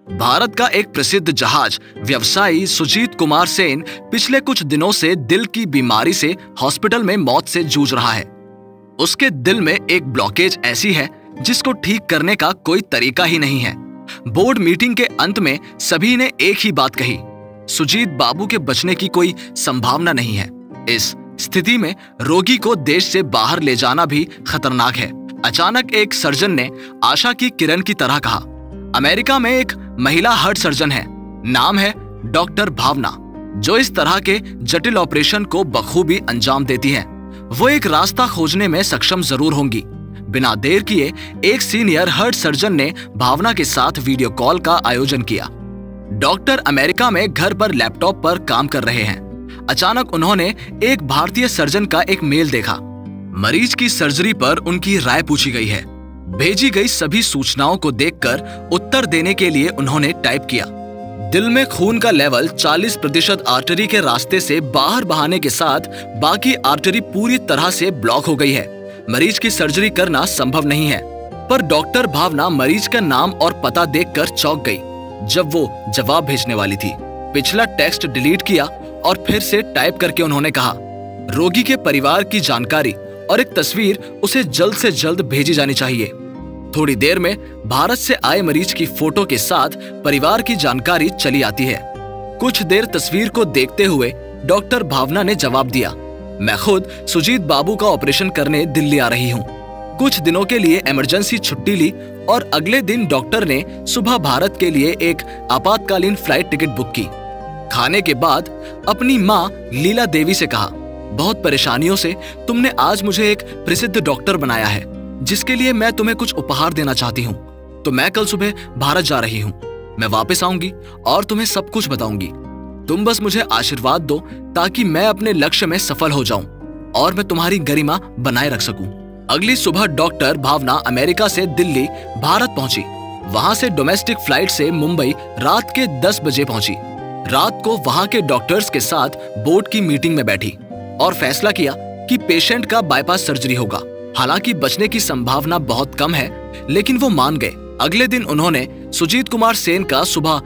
भारत का एक प्रसिद्ध जहाज व्यवसायी सुजीत कुमार सेन पिछले कुछ दिनों से दिल की बीमारी से हॉस्पिटल में मौत से जूझ रहा है। उसके दिल में एक ब्लॉकेज ऐसी है जिसको ठीक करने का कोई तरीका ही नहीं है। बोर्ड मीटिंग के अंत में सभी ने एक ही बात कही, सुजीत बाबू के बचने की कोई संभावना नहीं है। इस स्थिति में रोगी को देश से बाहर ले जाना भी खतरनाक है। अचानक एक सर्जन ने आशा की किरण की तरह कहा, अमेरिका में एक महिला हार्ट सर्जन है, नाम है डॉक्टर भावना, जो इस तरह के जटिल ऑपरेशन को बखूबी अंजाम देती है। वो एक रास्ता खोजने में सक्षम जरूर होंगी। बिना देर किए एक सीनियर हार्ट सर्जन ने भावना के साथ वीडियो कॉल का आयोजन किया। डॉक्टर अमेरिका में घर पर लैपटॉप पर काम कर रहे हैं। अचानक उन्होंने एक भारतीय सर्जन का एक मेल देखा। मरीज की सर्जरी पर उनकी राय पूछी गई है। भेजी गई सभी सूचनाओं को देखकर उत्तर देने के लिए उन्होंने टाइप किया, दिल में खून का लेवल 40% आर्टरी के रास्ते से बाहर बहाने के साथ बाकी आर्टरी पूरी तरह से ब्लॉक हो गई है। मरीज की सर्जरी करना संभव नहीं है। पर डॉक्टर भावना मरीज का नाम और पता देखकर चौंक गई जब वो जवाब भेजने वाली थी। पिछला टेक्स्ट डिलीट किया और फिर से टाइप करके उन्होंने कहा, रोगी के परिवार की जानकारी और एक तस्वीर उसे जल्द से जल्द भेजी जानी चाहिए। थोड़ी देर में भारत से आए मरीज की फोटो के साथ परिवार की जानकारी चली आती है। कुछ देर तस्वीर को देखते हुए डॉक्टर भावना ने जवाब दिया, मैं खुद सुजीत बाबू का ऑपरेशन करने दिल्ली आ रही हूँ। कुछ दिनों के लिए इमरजेंसी छुट्टी ली और अगले दिन डॉक्टर ने सुबह भारत के लिए एक आपातकालीन फ्लाइट टिकट बुक की। खाने के बाद अपनी माँ लीला देवी से कहा, बहुत परेशानियों से तुमने आज मुझे एक प्रसिद्ध डॉक्टर बनाया है, जिसके लिए मैं तुम्हें कुछ उपहार देना चाहती हूँ। तो मैं कल सुबह भारत जा रही हूँ। मैं वापस आऊंगी और तुम्हें सब कुछ बताऊंगी। तुम बस मुझे आशीर्वाद दो ताकि मैं अपने लक्ष्य में सफल हो जाऊं और मैं तुम्हारी गरिमा बनाए रख सकूं। अगली सुबह डॉक्टर भावना अमेरिका से दिल्ली भारत पहुंची। वहां से डोमेस्टिक फ्लाइट से मुंबई रात के 10 बजे पहुंची। रात को वहां के डॉक्टर्स के साथ बोर्ड की मीटिंग में बैठी और फैसला किया कि पेशेंट का बाईपास सर्जरी होगा। हालांकि बचने की संभावना बहुत कम है, लेकिन वो मान गए। अगले दिन उन्होंने सुजीत कुमार सेन का सुबह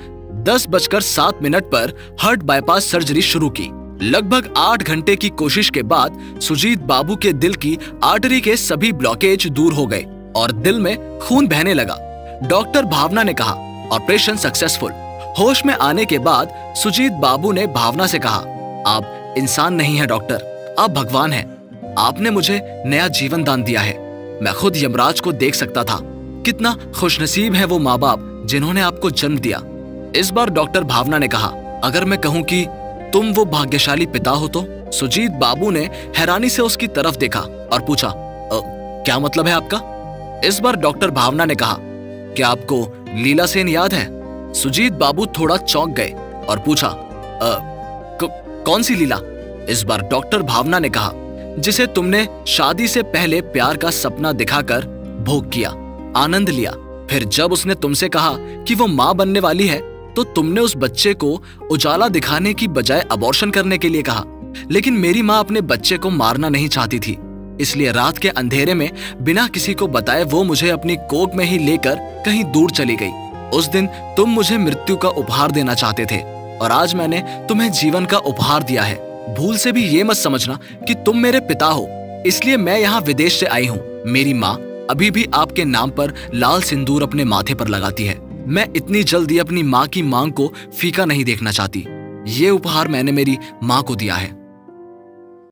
10:07 पर हार्ट बाईपास सर्जरी शुरू की। लगभग 8 घंटे की कोशिश के बाद सुजीत बाबू के दिल की आर्टरी के सभी ब्लॉकेज दूर हो गए और दिल में खून बहने लगा। डॉक्टर भावना ने कहा, ऑपरेशन सक्सेसफुल। होश में आने के बाद सुजीत बाबू ने भावना से कहा, आप इंसान नहीं है डॉक्टर, आप भगवान हैं। आपने मुझे नया जीवन दान दिया है। मैं खुद यमराज को देख सकता था। कितना खुशनसीब है वो माँ बाप जिन्होंने आपको जन्म दिया। इस बार डॉक्टर भावना ने कहा, अगर मैं कहूँ कि तुम वो भाग्यशाली पिता हो तो? सुजीत बाबू ने हैरानी से उसकी तरफ देखा और पूछा, क्या मतलब है आपका? इस बार डॉक्टर भावना ने कहा, क्या आपको लीला सेन याद है? सुजीत बाबू थोड़ा चौंक गए और पूछा, कौन सी लीला? इस बार डॉक्टर भावना ने कहा, जिसे तुमने शादी से पहले प्यार का सपना दिखाकर भोग किया, आनंद लिया। फिर जब उसने तुमसे कहा कि वो माँ बनने वाली है तो तुमने उस बच्चे को उजाला दिखाने की बजाय अबॉर्शन करने के लिए कहा। लेकिन मेरी माँ अपने बच्चे को मारना नहीं चाहती थी, इसलिए रात के अंधेरे में बिना किसी को बताए वो मुझे अपनी कोख में ही लेकर कहीं दूर चली गई। उस दिन तुम मुझे मृत्यु का उपहार देना चाहते थे और आज मैंने तुम्हें जीवन का उपहार दिया है। भूल से भी ये मत समझना कि तुम मेरे पिता हो, इसलिए मैं यहाँ विदेश से आई हूँ। मेरी माँ अभी भी आपके नाम पर लाल सिंदूर अपने माथे पर लगाती है। मैं इतनी जल्दी अपनी माँ की मांग को फीका नहीं देखना चाहती। ये उपहार मैंने मेरी माँ को दिया है।